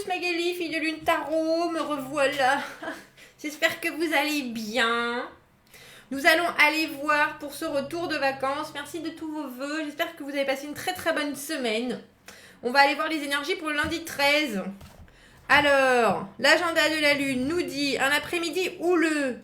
tous, Magali, fille de lune tarot, me revoilà. J'espère que vous allez bien. Nous allons aller voir pour ce retour de vacances. Merci de tous vos vœux. J'espère que vous avez passé une très très bonne semaine. On va aller voir les énergies pour le lundi 13. Alors, l'agenda de la lune nous dit un après-midi houleux.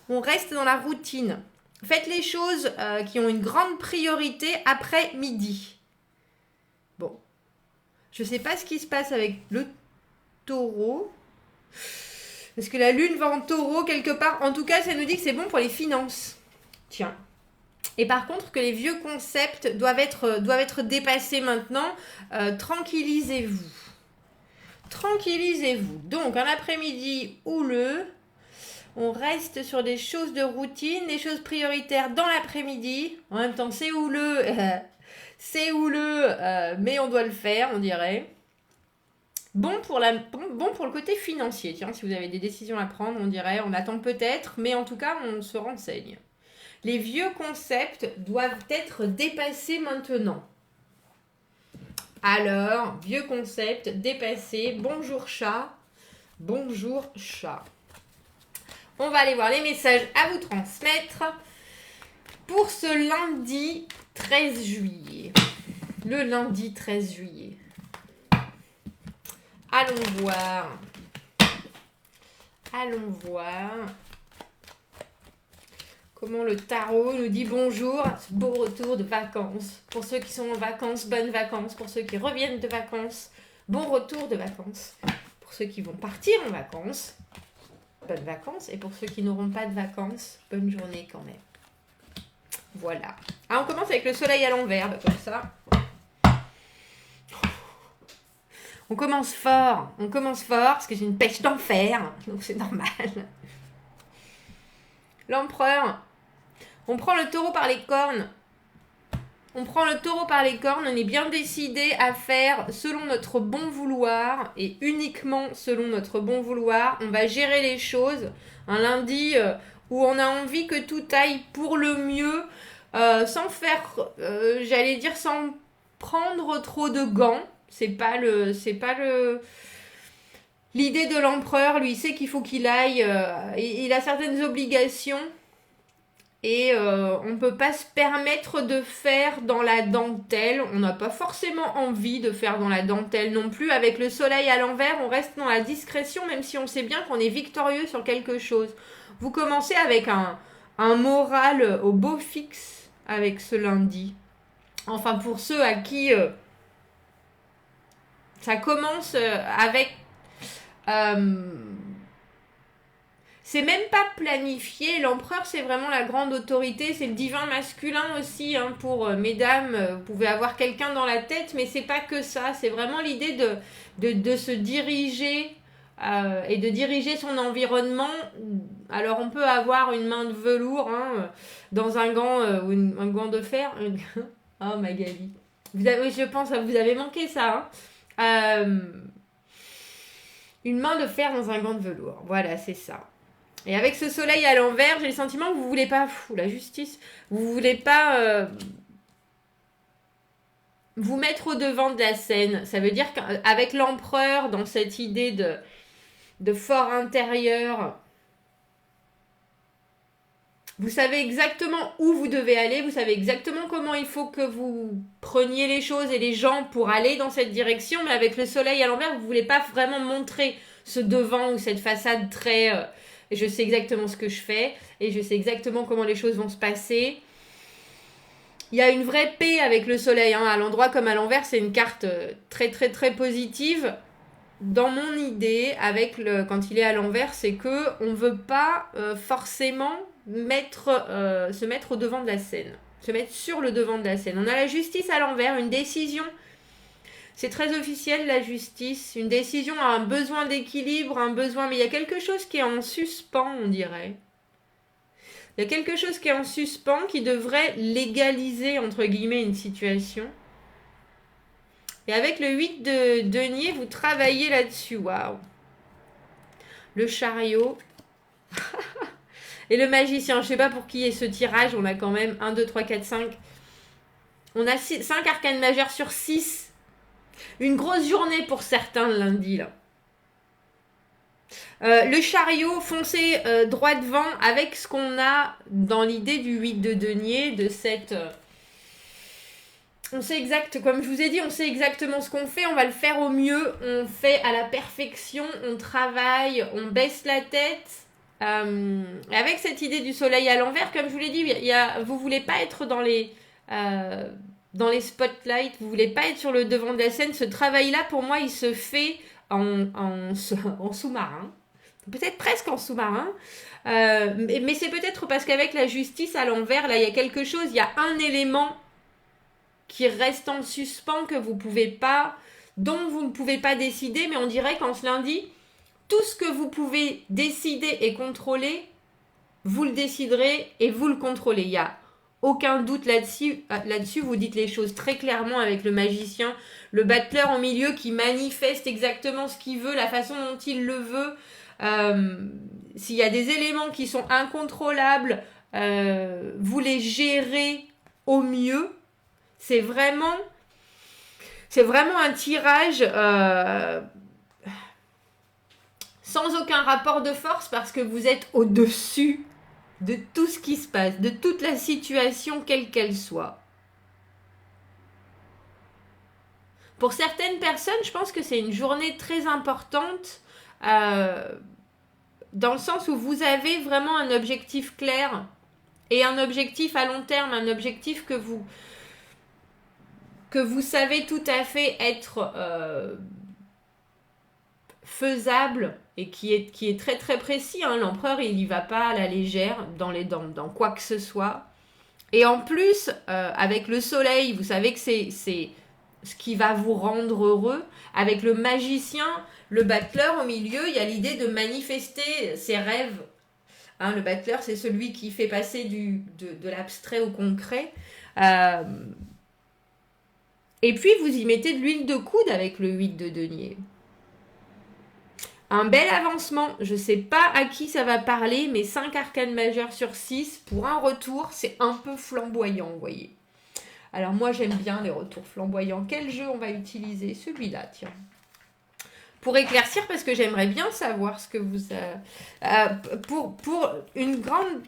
On reste dans la routine. Faites les choses qui ont une grande priorité après midi. Bon. Je ne sais pas ce qui se passe avec le taureau. Est-ce que la lune va en taureau quelque part? En tout cas, ça nous dit que c'est bon pour les finances. Tiens. Et par contre, que les vieux concepts doivent être dépassés maintenant. Tranquillisez-vous. Tranquillisez-vous. Donc, un après-midi houleux. On reste sur des choses de routine, des choses prioritaires dans l'après-midi. En même temps, c'est houleux. C'est houleux, mais on doit le faire, on dirait. Bon pour le côté financier. Tiens, si vous avez des décisions à prendre, on dirait, on attend peut-être, mais en tout cas, on se renseigne. Les vieux concepts doivent être dépassés maintenant. Alors, vieux concepts dépassés. Bonjour chat. Bonjour chat. On va aller voir les messages à vous transmettre pour ce lundi 13 juillet. Le lundi 13 juillet. Allons voir. Allons voir. Comment le tarot nous dit bonjour à ce beau retour de vacances. Pour ceux qui sont en vacances, bonnes vacances. Pour ceux qui reviennent de vacances, bon retour de vacances. Pour ceux qui vont partir en vacances, bonnes vacances. Et pour ceux qui n'auront pas de vacances, bonne journée quand même. Voilà. Ah, on commence avec le soleil à l'envers, comme ça. On commence fort parce que j'ai une pêche d'enfer, donc c'est normal. L'empereur, on prend le taureau par les cornes. On prend le taureau par les cornes, on est bien décidé à faire selon notre bon vouloir et uniquement selon notre bon vouloir. On va gérer les choses. Un lundi où on a envie que tout aille pour le mieux, sans faire, sans prendre trop de gants. C'est pas l'idée de l'empereur. Lui, il sait qu'il faut qu'il aille. Il a certaines obligations. Et on ne peut pas se permettre de faire dans la dentelle. On n'a pas forcément envie de faire dans la dentelle non plus. Avec le soleil à l'envers, on reste dans la discrétion, même si on sait bien qu'on est victorieux sur quelque chose. Vous commencez avec un moral au beau fixe avec ce lundi. Enfin, pour ceux à qui ça commence avec... c'est même pas planifié. L'empereur, c'est vraiment la grande autorité. C'est le divin masculin aussi. Hein, pour mesdames, vous pouvez avoir quelqu'un dans la tête, mais c'est pas que ça. C'est vraiment l'idée de se diriger et de diriger son environnement. Alors, on peut avoir une main de velours dans un gant ou un gant de fer. Oh, Magali. Je pense que vous avez manqué ça. Une main de fer dans un gant de velours. Voilà, c'est ça. Et avec ce soleil à l'envers, j'ai le sentiment que vous voulez pas... la justice. Vous voulez pas vous mettre au devant de la scène. Ça veut dire qu'avec l'empereur, dans cette idée de fort intérieur, vous savez exactement où vous devez aller. Vous savez exactement comment il faut que vous preniez les choses et les gens pour aller dans cette direction. Mais avec le soleil à l'envers, vous voulez pas vraiment montrer ce devant ou cette façade très... je sais exactement ce que je fais et je sais exactement comment les choses vont se passer. Il y a une vraie paix avec le soleil. À l'endroit comme à l'envers, c'est une carte très très très positive. Dans mon idée, quand il est à l'envers, c'est qu'on ne veut pas forcément se mettre au devant de la scène. Se mettre sur le devant de la scène. On a la justice à l'envers, une décision. C'est très officiel, la justice. Une décision a un besoin d'équilibre, mais il y a quelque chose qui est en suspens, on dirait. Il y a quelque chose qui est en suspens qui devrait légaliser, entre guillemets, une situation. Et avec le 8 de denier, vous travaillez là-dessus. Waouh. Le chariot. Et le magicien. Je ne sais pas pour qui est ce tirage. On a quand même 1, 2, 3, 4, 5. On a 5 arcanes majeures sur 6. Une grosse journée pour certains le lundi, là. Le chariot, foncez droit devant avec ce qu'on a dans l'idée du 8 de denier, de cette... on sait exact, comme je vous ai dit, on sait exactement ce qu'on fait, on va le faire au mieux, on fait à la perfection, on travaille, on baisse la tête. Avec cette idée du soleil à l'envers, comme je vous l'ai dit, vous ne voulez pas être dans les spotlights, vous ne voulez pas être sur le devant de la scène. Ce travail-là, pour moi, il se fait en sous-marin. Peut-être presque en sous-marin. Mais c'est peut-être parce qu'avec la justice à l'envers, là, il y a quelque chose, il y a un élément qui reste en suspens dont vous ne pouvez pas décider, mais on dirait qu'en ce lundi, tout ce que vous pouvez décider et contrôler, vous le déciderez et vous le contrôlez. Il n'y a aucun doute là-dessus. Vous dites les choses très clairement avec le magicien, le battleur au milieu qui manifeste exactement ce qu'il veut, la façon dont il le veut. S'il y a des éléments qui sont incontrôlables, vous les gérez au mieux. C'est vraiment un tirage sans aucun rapport de force parce que vous êtes au-dessus de tout ce qui se passe, de toute la situation quelle qu'elle soit. Pour certaines personnes, je pense que c'est une journée très importante dans le sens où vous avez vraiment un objectif clair et un objectif à long terme, un objectif que vous savez tout à fait être faisable et qui est très très précis. Hein. L'empereur, il n'y va pas à la légère dans quoi que ce soit. Et en plus, avec le soleil, vous savez que c'est ce qui va vous rendre heureux. Avec le magicien, le battleur au milieu, il y a l'idée de manifester ses rêves. Hein, le battleur, c'est celui qui fait passer de l'abstrait au concret. Et puis, vous y mettez de l'huile de coude avec le 8 de denier. Un bel avancement. Je ne sais pas à qui ça va parler, mais 5 arcanes majeures sur 6. Pour un retour, c'est un peu flamboyant, vous voyez. Alors, moi, j'aime bien les retours flamboyants. Quel jeu on va utiliser? Celui-là, tiens. Pour éclaircir, parce que j'aimerais bien savoir ce que vous... pour une grande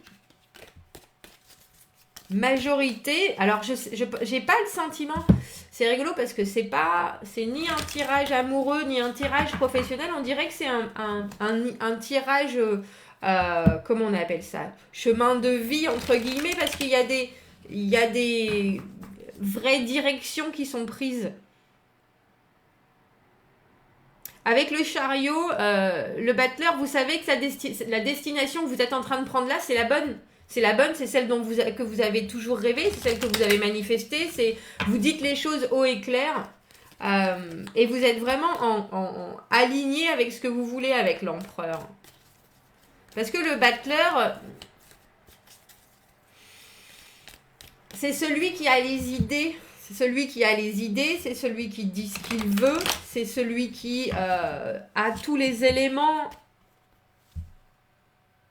majorité... Alors, je n'ai pas le sentiment... C'est rigolo parce que c'est ni un tirage amoureux, ni un tirage professionnel. On dirait que c'est un tirage... comment on appelle ça? Chemin de vie, entre guillemets, parce qu'il y a des vraies directions qui sont prises. Avec le chariot, le battleur, vous savez que la destination que vous êtes en train de prendre là, c'est la bonne. C'est celle que vous avez toujours rêvé, c'est celle que vous avez manifestée. Vous dites les choses haut et clair. Et vous êtes vraiment aligné avec ce que vous voulez avec l'empereur. Parce que le battleur, c'est celui qui a les idées. C'est celui qui a les idées, c'est celui qui dit ce qu'il veut, c'est celui qui a tous les éléments.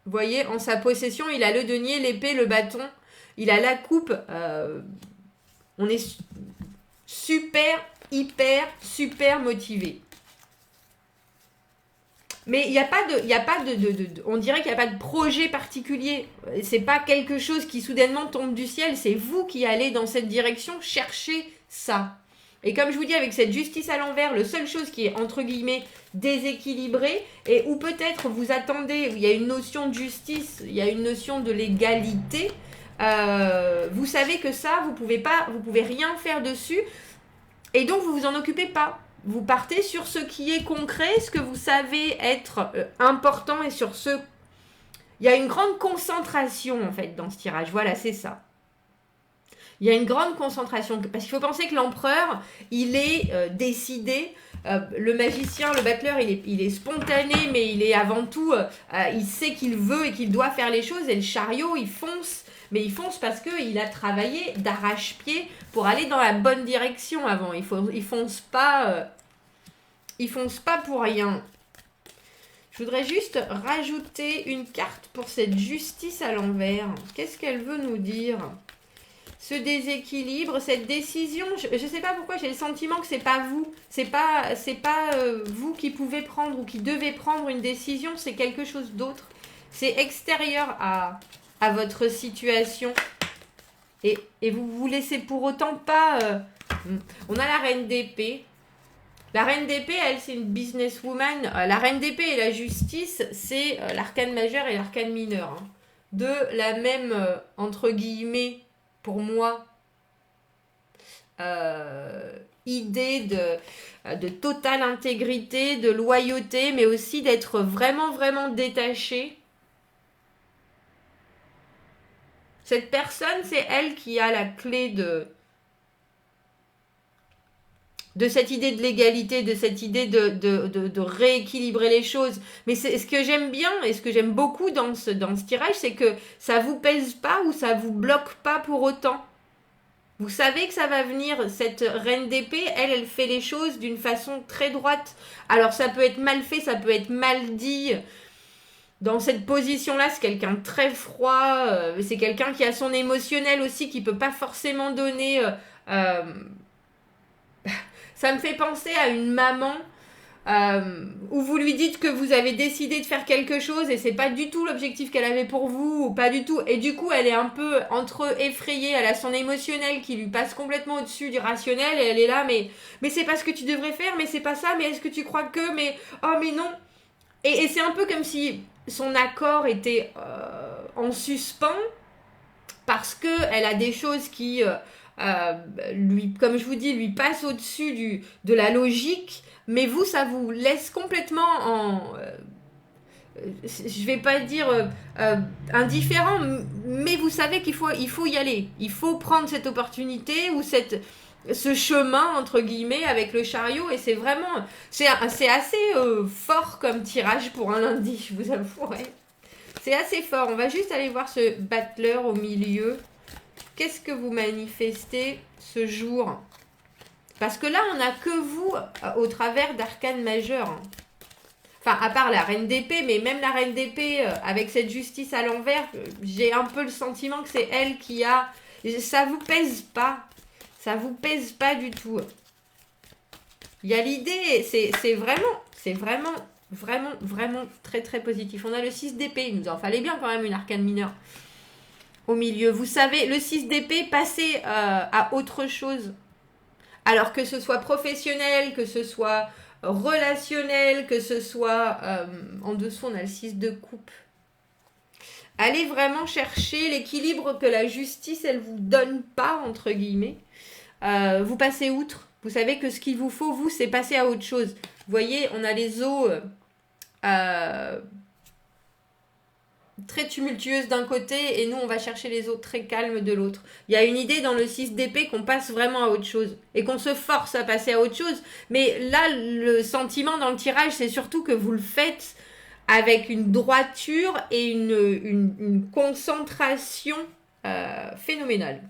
Vous voyez, en sa possession, il a le denier, l'épée, le bâton, il a la coupe. On est super, super motivé. Mais il n'y a pas on dirait qu'il n'y a pas de projet particulier. C'est pas quelque chose qui soudainement tombe du ciel. C'est vous qui allez dans cette direction chercher ça. Et comme je vous dis, avec cette justice à l'envers, la seule chose qui est entre guillemets déséquilibrée et où peut-être vous attendez, où il y a une notion de justice, il y a une notion de légalité, vous savez que ça, vous pouvez rien faire dessus et donc vous vous en occupez pas. Vous partez sur ce qui est concret, ce que vous savez être important et sur ce... Il y a une grande concentration en fait dans ce tirage. Voilà, c'est ça. Il y a une grande concentration. Parce qu'il faut penser que l'empereur, il est décidé. Le magicien, le battleur, il est spontané, mais il est avant tout... il sait qu'il veut et qu'il doit faire les choses. Et le chariot, il fonce. Mais il fonce parce qu'il a travaillé d'arrache-pied pour aller dans la bonne direction avant. Il fonce pas pour rien. Je voudrais juste rajouter une carte pour cette justice à l'envers. Qu'est-ce qu'elle veut nous dire? ce déséquilibre, cette décision, je ne sais pas pourquoi j'ai le sentiment que c'est pas vous, c'est pas vous qui pouvez prendre ou qui devez prendre une décision, c'est quelque chose d'autre. C'est extérieur à votre situation. Et vous vous laissez pour autant pas... On a la reine d'épée. La reine d'épée, elle, c'est une businesswoman. La reine d'épée et la justice, c'est l'arcane majeur et l'arcane mineur. Hein. De la même, entre guillemets, pour moi, idée de totale intégrité, de loyauté, mais aussi d'être vraiment, vraiment détaché. Cette personne, c'est elle qui a la clé de cette idée de l'égalité, de cette idée de rééquilibrer les choses. Mais c'est ce que j'aime bien et ce que j'aime beaucoup dans ce tirage, c'est que ça vous pèse pas ou ça vous bloque pas pour autant. Vous savez que ça va venir, cette reine d'épée, elle fait les choses d'une façon très droite. Alors ça peut être mal fait, ça peut être mal dit. Dans cette position-là, c'est quelqu'un de très froid, c'est quelqu'un qui a son émotionnel aussi, qui peut pas forcément donner... Ça me fait penser à une maman où vous lui dites que vous avez décidé de faire quelque chose et c'est pas du tout l'objectif qu'elle avait pour vous, ou pas du tout. Et du coup, elle est un peu entre effrayée, elle a son émotionnel qui lui passe complètement au-dessus du rationnel et elle est là, mais c'est pas ce que tu devrais faire, mais c'est pas ça, mais est-ce que tu crois que, mais oh mais non. Et c'est un peu comme si son accord était en suspens parce qu'elle a des choses qui... lui, comme je vous dis, lui passe au-dessus de la logique, mais vous, ça vous laisse complètement en... je vais pas dire indifférent, mais vous savez qu'il faut y aller. Il faut prendre cette opportunité ou ce chemin, entre guillemets, avec le chariot, et c'est vraiment... C'est assez fort comme tirage pour un lundi, je vous avoue, ouais. C'est assez fort. On va juste aller voir ce battleur au milieu. Qu'est-ce que vous manifestez ce jour? Parce que là, on n'a que vous au travers d'arcanes majeures. Enfin, à part la reine d'épée, mais même la reine d'épée, avec cette justice à l'envers, j'ai un peu le sentiment que c'est elle qui a... Ça vous pèse pas. Ça vous pèse pas du tout. Il y a l'idée, c'est vraiment très très positif. On a le 6 d'épée, il nous en fallait bien quand même une arcane mineure. Au milieu, vous savez, le 6 d'épée, passer à autre chose. Alors que ce soit professionnel, que ce soit relationnel, que ce soit... en dessous, on a le 6 de coupe. Allez vraiment chercher l'équilibre que la justice, elle vous donne pas, entre guillemets. Vous passez outre. Vous savez que ce qu'il vous faut, vous, c'est passer à autre chose. Vous voyez, on a les eaux... très tumultueuse d'un côté et nous on va chercher les eaux très calmes de l'autre. Il y a une idée dans le 6 d'épée qu'on passe vraiment à autre chose et qu'on se force à passer à autre chose, mais là le sentiment dans le tirage c'est surtout que vous le faites avec une droiture et une concentration phénoménale.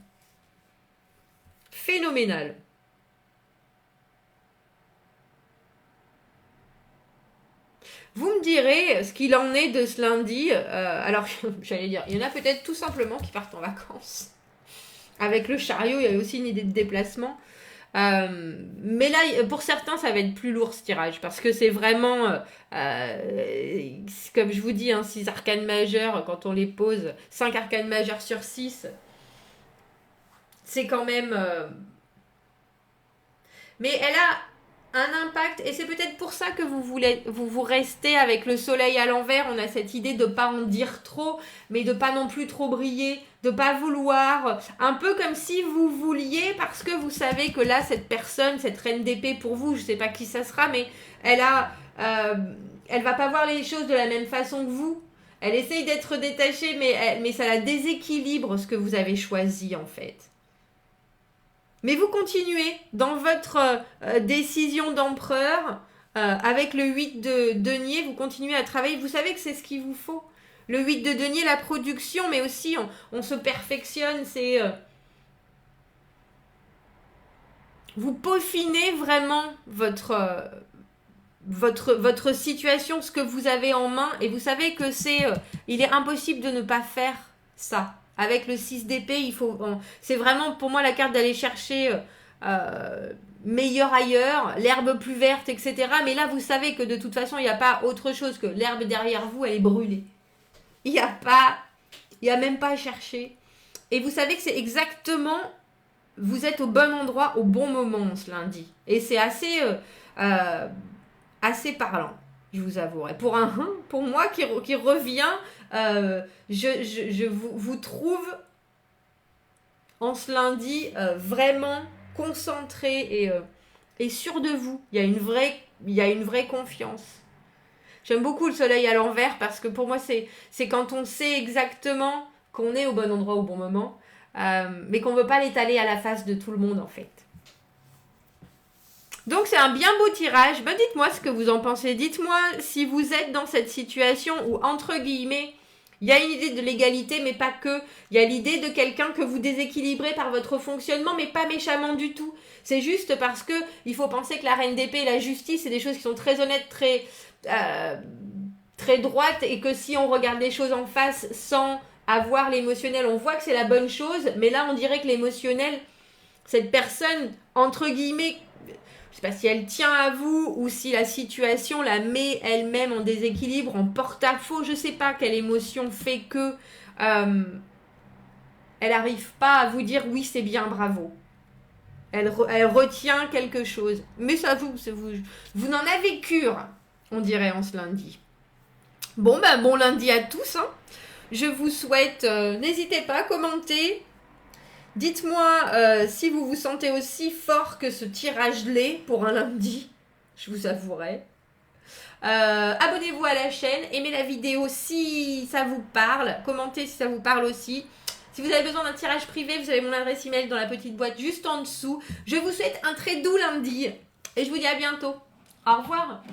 Phénoménale. Vous me direz ce qu'il en est de ce lundi. Alors, j'allais dire, il y en a peut-être tout simplement qui partent en vacances. Avec le chariot, il y a aussi une idée de déplacement. Mais là, pour certains, ça va être plus lourd ce tirage. Parce que c'est vraiment, comme je vous dis, 6 arcanes majeures, quand on les pose, 5 arcanes majeures sur 6, c'est quand même... Mais elle a un impact, et c'est peut-être pour ça que vous restez avec le soleil à l'envers. On a cette idée de pas en dire trop, mais de pas non plus trop briller, de pas vouloir, un peu comme si vous vouliez, parce que vous savez que là, cette personne, cette reine d'épée pour vous, je sais pas qui ça sera, mais elle va pas voir les choses de la même façon que vous. Elle essaye d'être détachée, mais ça la déséquilibre ce que vous avez choisi en fait. Mais vous continuez dans votre décision d'empereur, avec le 8 de denier, vous continuez à travailler. Vous savez que c'est ce qu'il vous faut. Le 8 de denier, la production, mais aussi on se perfectionne. C'est vous peaufinez vraiment votre situation, ce que vous avez en main. Et vous savez que il est impossible de ne pas faire ça Avec le 6 d'épée, c'est vraiment pour moi la carte d'aller chercher meilleur ailleurs, l'herbe plus verte, etc. Mais là, vous savez que de toute façon, il n'y a pas autre chose que l'herbe derrière vous, elle est brûlée. Il n'y a même pas à chercher. Et vous savez que c'est exactement, vous êtes au bon endroit, au bon moment ce lundi. Et c'est assez parlant, je vous avouerai. Pour moi qui revient, je vous trouve en ce lundi vraiment concentré et sûr de vous. Il y a une vraie confiance. J'aime beaucoup le soleil à l'envers parce que pour moi, c'est quand on sait exactement qu'on est au bon endroit au bon moment, mais qu'on ne veut pas l'étaler à la face de tout le monde en fait. Donc c'est un bien beau tirage. Ben, dites-moi ce que vous en pensez. Dites-moi si vous êtes dans cette situation où, entre guillemets, il y a une idée de l'égalité, mais pas que. Il y a l'idée de quelqu'un que vous déséquilibrez par votre fonctionnement, mais pas méchamment du tout. C'est juste parce que il faut penser que la reine d'épée et la justice, c'est des choses qui sont très honnêtes, très droites, et que si on regarde les choses en face sans avoir l'émotionnel, on voit que c'est la bonne chose, mais là on dirait que l'émotionnel, cette personne, entre guillemets, je sais pas si elle tient à vous ou si la situation la met elle-même en déséquilibre, en porte-à-faux, je sais pas quelle émotion fait que elle n'arrive pas à vous dire oui c'est bien, bravo. Elle retient quelque chose. Mais ça vous n'en avez cure, on dirait en ce lundi. Bon lundi à tous. Hein. Je vous souhaite, n'hésitez pas à commenter. Dites-moi si vous vous sentez aussi fort que ce tirage l'est pour un lundi. Je vous avouerai. Abonnez-vous à la chaîne. Aimez la vidéo si ça vous parle. Commentez si ça vous parle aussi. Si vous avez besoin d'un tirage privé, vous avez mon adresse email dans la petite boîte juste en dessous. Je vous souhaite un très doux lundi. Et je vous dis à bientôt. Au revoir.